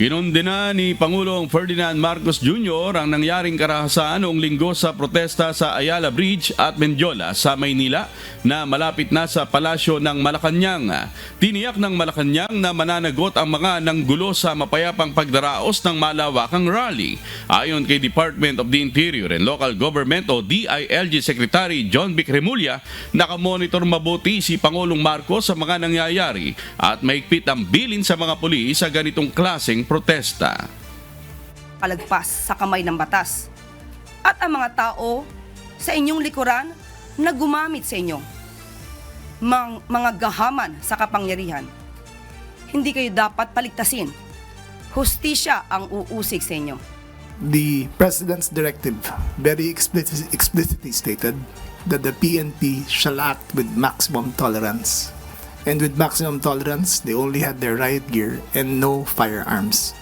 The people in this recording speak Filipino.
Kinundina ni Pangulong Ferdinand Marcos Jr. ang nangyaring karahasan noong linggo sa protesta sa Ayala Bridge at Mendiola sa Maynila na malapit na sa Palasyo ng Malacanang. Tiniyak ng Malacanang na mananagot ang mga nanggulo sa mapayapang pagdaraos ng malawakang rally. Ayon kay Department of the Interior and Local Government o DILG Secretary John Vic Remulla, nakamonitor mabuti si Pangulong Marcos sa mga nangyayari at mahigpit ang bilin sa mga pulis sa ganitong klaseng protesta. Kalagpas sa kamay ng batas at ang mga tao sa inyong likuran na gumamit sa inyo mga gahaman sa kapangyarihan. Hindi kayo dapat paligtasin. Hustisya ang uusig sa inyo. The President's directive very explicitly stated that the PNP shall act with maximum tolerance. And with maximum tolerance, they only had their riot gear and no firearms.